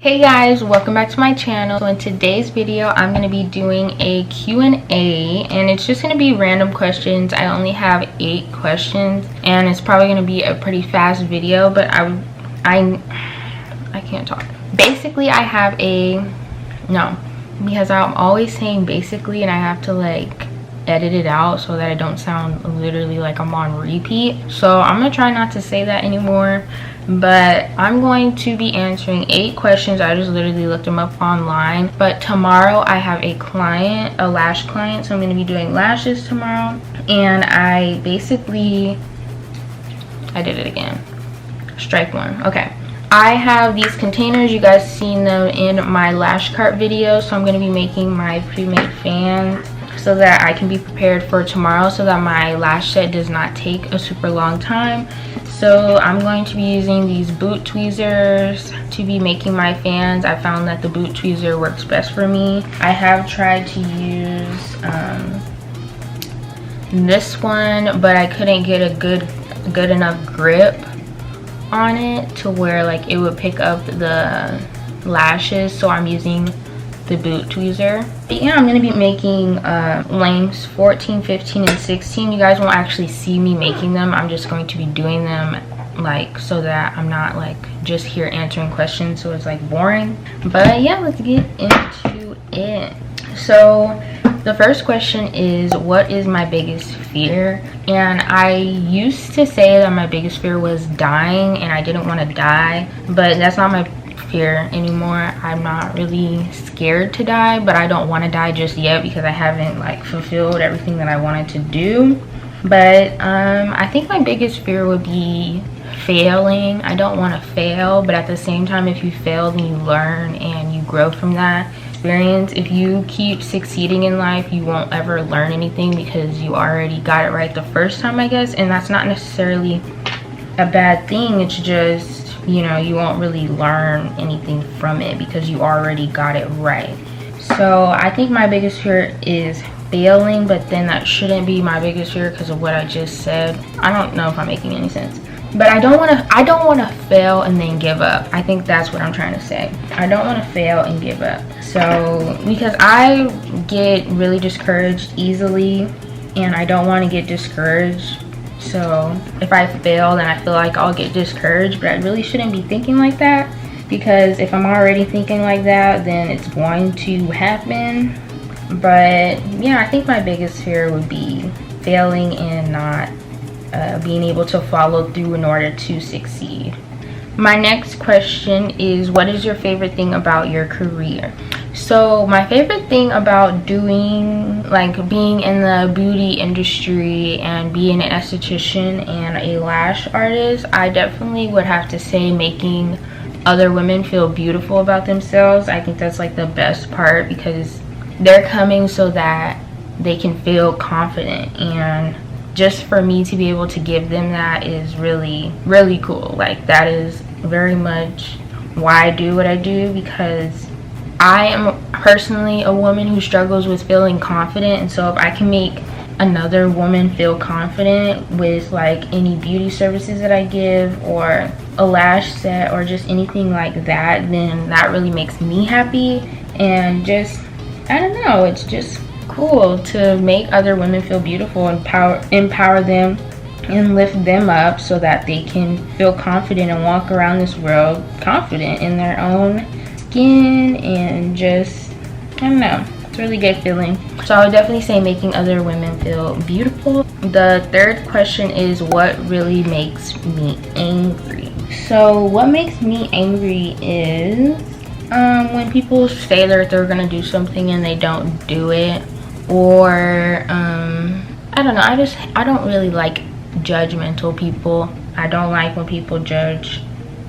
Hey guys, welcome back to my channel. So in today's video I'm going to be doing a Q&A and it's just going to be random questions. I only have 8 questions and it's probably going to be a pretty fast video, but I can't talk. Basically I have because I'm always saying basically and I have to like edit it out so that I don't sound literally like I'm on repeat. So I'm gonna try not to say that anymore, but I'm going to be answering 8 questions. I just literally looked them up online. But tomorrow I have a client, a lash client, so I'm going to be doing lashes tomorrow. And I did it again, strike one. Okay, I have these containers. You guys seen them in my lash cart video, so I'm going to be making my pre-made fans so that I can be prepared for tomorrow, so that my lash set does not take a super long time. So I'm going to be using these boot tweezers to be making my fans. I found that the boot tweezer works best for me. I have tried to use this one, but I couldn't get a good enough grip on it to where like it would pick up the lashes, so I'm using the boot tweezer. But yeah, I'm going to be making lengths 14, 15, and 16. You guys won't actually see me making them. I'm just going to be doing them like so that I'm not like just here answering questions, so it's like boring. But yeah, let's get into it. So the first question is, what is my biggest fear? And I used to say that my biggest fear was dying and I didn't want to die, but that's not my fear anymore. I'm not really scared to die, but I don't want to die just yet because I haven't like fulfilled everything that I wanted to do. But I think my biggest fear would be failing. I don't want to fail, but at the same time, if you fail, then you learn and you grow from that experience. If you keep succeeding in life, you won't ever learn anything because you already got it right the first time, I guess. And that's not necessarily a bad thing. It's just, you know, you won't really learn anything from it because you already got it right. So I think my biggest fear is failing, but then that shouldn't be my biggest fear because of what I just said. I don't know if I'm making any sense, but I don't want to fail and then give up. I think that's what I'm trying to say. I don't want to fail and give up. So because I get really discouraged easily and I don't want to get discouraged. So if I fail, then I feel like I'll get discouraged, but I really shouldn't be thinking like that, because if I'm already thinking like that, then it's going to happen. But yeah, I think my biggest fear would be failing and not being able to follow through in order to succeed. My next question is, what is your favorite thing about your career? So my favorite thing about being in the beauty industry and being an esthetician and a lash artist, I definitely would have to say making other women feel beautiful about themselves. I think that's like the best part, because they're coming so that they can feel confident, and just for me to be able to give them that is really, really cool. Like, that is very much why I do what I do, because I am personally a woman who struggles with feeling confident. And so if I can make another woman feel confident with like any beauty services that I give, or a lash set, or just anything like that, then that really makes me happy. And just, I don't know, it's just cool to make other women feel beautiful, empower them and lift them up so that they can feel confident and walk around this world confident in their own skin. And just, I don't know, it's a really good feeling. So I would definitely say making other women feel beautiful. The third question is, what really makes me angry? So what makes me angry is when people say that they're gonna do something and they don't do it, or I don't know, I don't really like judgmental people. I don't like when people judge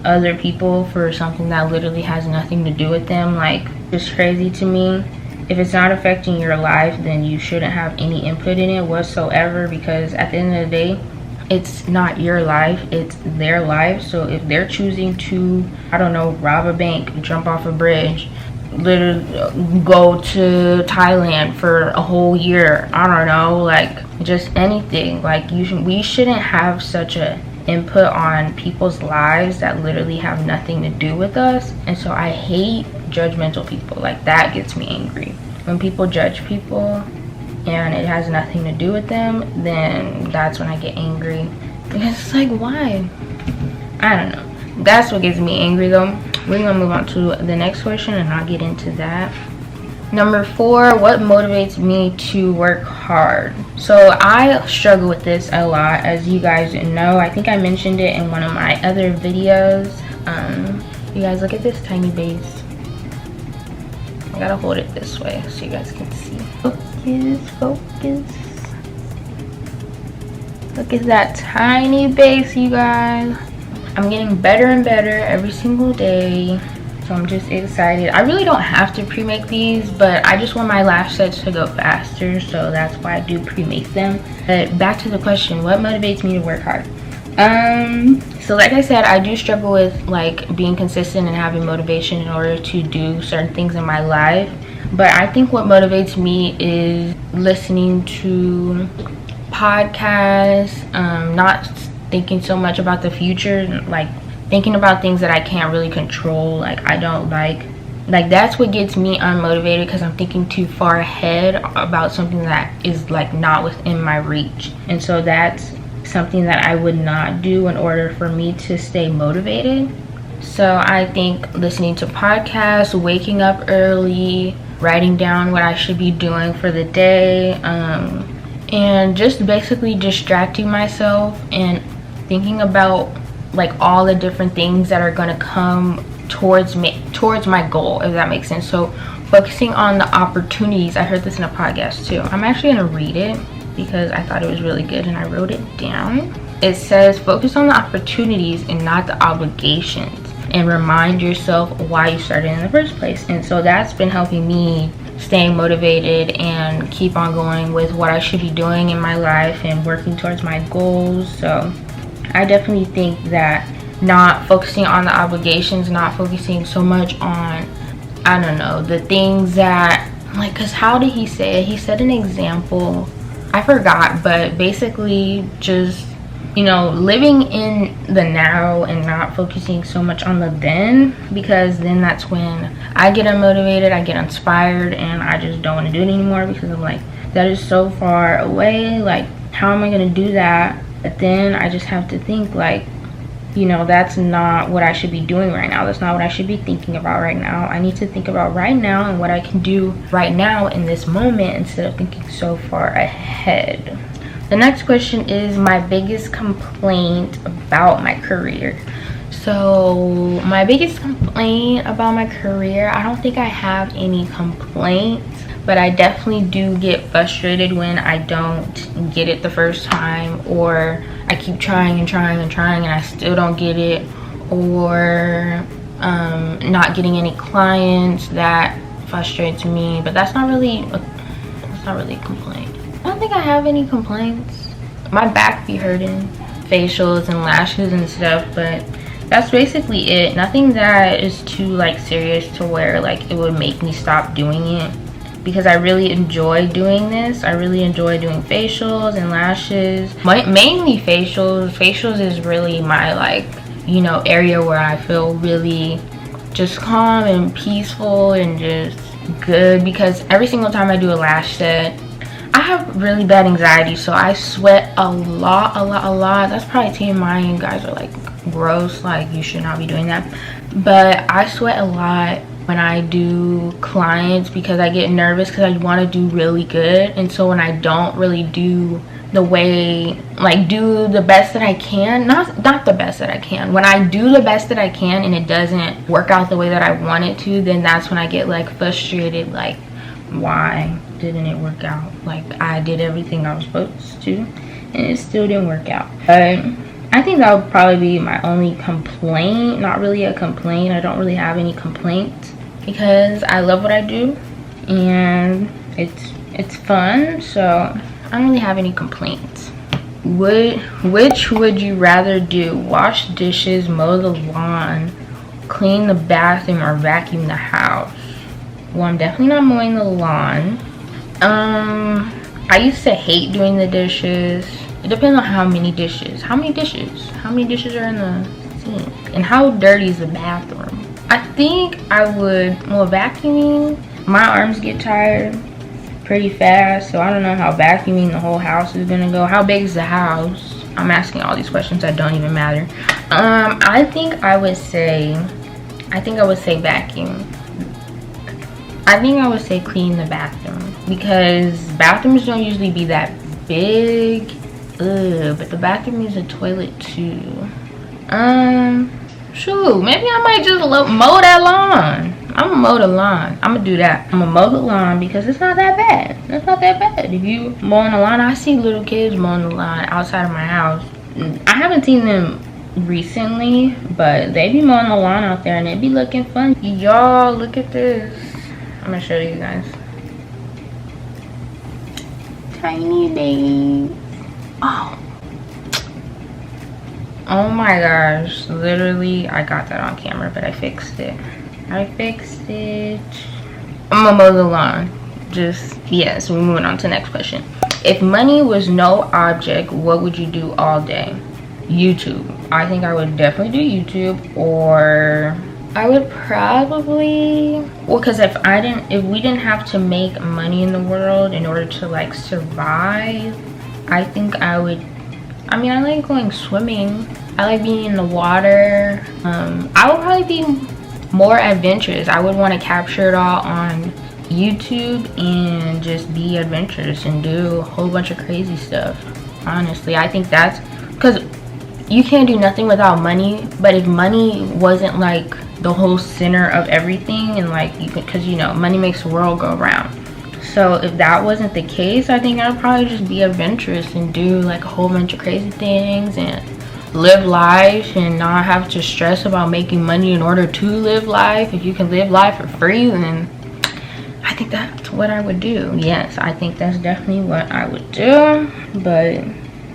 other people for something that literally has nothing to do with them. Like, it's crazy to me. If it's not affecting your life, then you shouldn't have any input in it whatsoever, because at the end of the day, it's not your life, it's their life. So if they're choosing to, I don't know, rob a bank, jump off a bridge, literally go to Thailand for a whole year, I don't know, like just anything, like we shouldn't have such a input on people's lives that literally have nothing to do with us. And so I hate judgmental people. Like, that gets me angry. When people judge people and it has nothing to do with them, then that's when I get angry. Because it's like, why? I don't know. That's what gets me angry though. We're gonna move on to the next question and I'll get into that. Number 4, what motivates me to work hard? So I struggle with this a lot, as you guys know. I think I mentioned it in one of my other videos. You guys, look at this tiny base. I gotta hold it this way so you guys can see. Focus, focus. Look at that tiny base, you guys. I'm getting better and better every single day, so I'm just excited. I really don't have to pre-make these, but I just want my lash sets to go faster, so that's why I do pre-make them. But back to the question, what motivates me to work hard? So like I said, I do struggle with like being consistent and having motivation in order to do certain things in my life. But I think what motivates me is listening to podcasts, not thinking so much about the future, like thinking about things that I can't really control. Like, I don't like that's what gets me unmotivated, because I'm thinking too far ahead about something that is like not within my reach. And so that's something that I would not do in order for me to stay motivated. So I think listening to podcasts, waking up early, writing down what I should be doing for the day, and just basically distracting myself and thinking about like all the different things that are going to come towards my goal, if that makes sense. So focusing on the opportunities. I heard this in a podcast too. I'm actually going to read it because I thought it was really good and I wrote it down. It says, focus on the opportunities and not the obligations, and remind yourself why you started in the first place. And so that's been helping me staying motivated and keep on going with what I should be doing in my life and working towards my goals. So I definitely think that not focusing on the obligations, not focusing so much on, I don't know, the things that, like, because how did he say it? He said an example, I forgot, but basically just, you know, living in the now and not focusing so much on the then, because then that's when I get unmotivated, I get inspired, and I just don't want to do it anymore, because I'm like, that is so far away. Like, how am I going to do that? But then I just have to think, like, you know, that's not what I should be doing right now. That's not what I should be thinking about right now. I need to think about right now and what I can do right now in this moment instead of thinking so far ahead. The next question is my biggest complaint about my career. So my biggest complaint about my career, I don't think I have any complaints, but I definitely do get frustrated when I don't get it the first time, or I keep trying and trying and trying and I still don't get it, or not getting any clients. That frustrates me, but that's not really a complaint. I don't think I have any complaints. My back be hurting, facials and lashes and stuff, but that's basically it. Nothing that is too like serious to where like it would make me stop doing it, because I really enjoy doing this. I really enjoy doing facials and lashes, mainly facials. Facials is really my, like, you know, area where I feel really just calm and peaceful and just good, because every single time I do a lash set, I have really bad anxiety, so I sweat a lot. That's probably TMI, and guys are like, gross, like you should not be doing that, but I sweat a lot when I do clients because I get nervous, because I want to do really good. And so when I don't really do the way, like, do the best that I can, not the best that I can, when I do the best that I can and it doesn't work out the way that I want it to, then that's when I get like frustrated, like, why didn't it work out? Like, I did everything I was supposed to and it still didn't work out. But I think that would probably be my only complaint. Not really a complaint. I don't really have any complaints because I love what I do and it's fun. So I don't really have any complaints. Which would you rather do? Wash dishes, mow the lawn, clean the bathroom, or vacuum the house? Well, I'm definitely not mowing the lawn. I used to hate doing the dishes. It depends on how many dishes. How many dishes are in the sink, and how dirty is the bathroom. I think I would, well, vacuuming, my arms get tired pretty fast, so I don't know how vacuuming the whole house is gonna go. How big is the house? I'm asking all these questions that don't even matter. I think I would say vacuum. I think I would say clean the bathroom, because bathrooms don't usually be that big. But the bathroom is a toilet too. Shoot, maybe I might just mow that lawn. I'm gonna mow the lawn. I'm gonna do that. I'm gonna mow the lawn because it's not that bad. It's not that bad. If you mowing the lawn, I see little kids mowing the lawn outside of my house. I haven't seen them recently, but they be mowing the lawn out there and it be looking fun. Y'all, look at this. I'm gonna show you guys. Tiny baby. Oh my gosh, literally I got that on camera, but I fixed it. I'm gonna mow the lawn. Yes, we're moving on to the next question. If money was no object, what would you do all day? YouTube. I think I would definitely do YouTube, or I would probably, well, because if we didn't have to make money in the world in order to like survive, I think I would, I like going swimming. I like being in the water. I would probably be more adventurous. I would want to capture it all on YouTube and just be adventurous and do a whole bunch of crazy stuff. Honestly, I think that's because you can't do nothing without money. But if money wasn't like the whole center of everything, and like because you know money makes the world go round. So if that wasn't the case, I think I'd probably just be adventurous and do like a whole bunch of crazy things and live life and not have to stress about making money in order to live life. If you can live life for free, then I think that's what I would do. Yes, I think that's definitely what I would do, but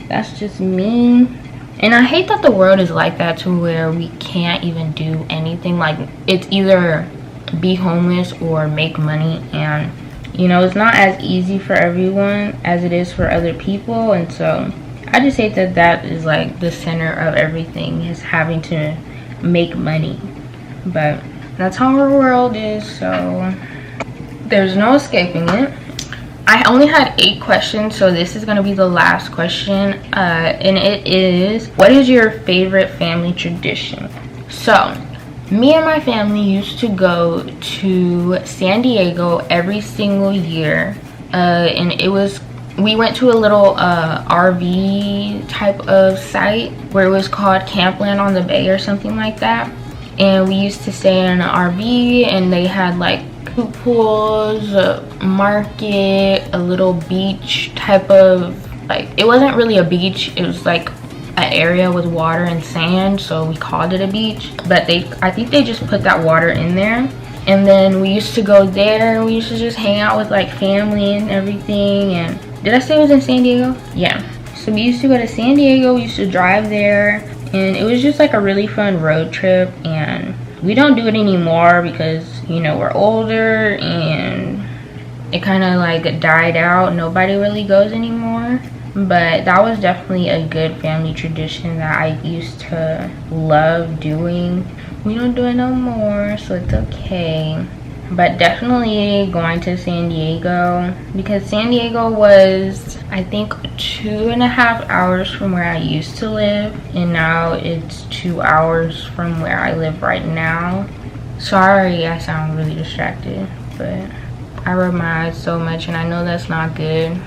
that's just me. And I hate that the world is like that, to where we can't even do anything. Like, it's either be homeless or make money, and you know, it's not as easy for everyone as it is for other people. And so I just hate that that is like the center of everything, is having to make money. But that's how our world is, so there's no escaping it. I only had 8 questions, so this is going to be the last question, and it is, what is your favorite family tradition? So me and my family used to go to San Diego every single year, and we went to a little RV type of site where it was called Campland on the Bay or something like that. And we used to stay in an RV, and they had like food pools, a market, a little beach type of, like, it wasn't really a beach, it was like an area with water and sand, so we called it a beach. But I think they just put that water in there. And then we used to go there, we used to just hang out with like family and everything. And did I say it was in San Diego? Yeah. So we used to go to San Diego, we used to drive there, and it was just like a really fun road trip. And we don't do it anymore because, you know, we're older and it kind of like died out. Nobody really goes anymore. But that was definitely a good family tradition that I used to love doing. We don't do it no more, so it's okay. But definitely going to San Diego, because San Diego was, I think, 2.5 hours from where I used to live, and now it's 2 hours from where I live right now. Sorry, I sound really distracted, but I rub my eyes so much, and I know that's not good.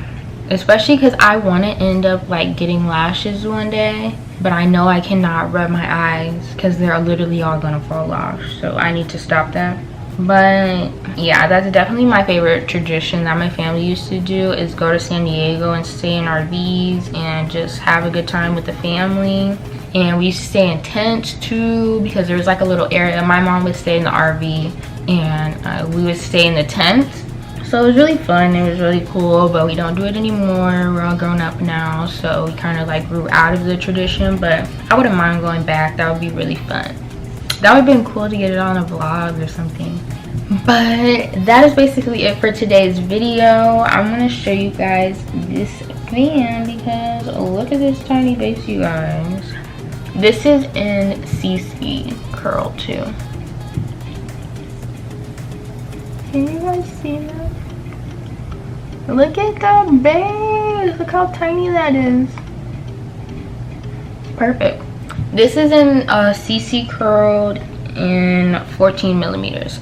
Especially because I want to end up like getting lashes one day, but I know I cannot rub my eyes because they're literally all gonna fall off, so I need to stop that. But yeah, that's definitely my favorite tradition that my family used to do, is go to San Diego and stay in RVs and just have a good time with the family. And we used to stay in tents too, because there was like a little area. My mom would stay in the RV and we would stay in the tents. So it was really fun, it was really cool, but we don't do it anymore. We're all grown up now, so we kind of like grew out of the tradition, but I wouldn't mind going back. That would be really fun. That would have been cool to get it on a vlog or something. But that is basically it for today's video. I'm going to show you guys this fan because, look at this tiny base, you guys. This is in CC curl too. Can you guys see that? Look at that base. Look how tiny that is. Perfect. This is in CC curled in 14 millimeters.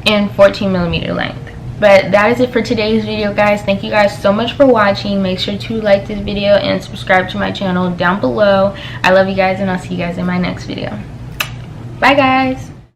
In 14 millimeter length. But that is it for today's video, guys. Thank you guys so much for watching. Make sure to like this video and subscribe to my channel down below. I love you guys, and I'll see you guys in my next video. Bye, guys.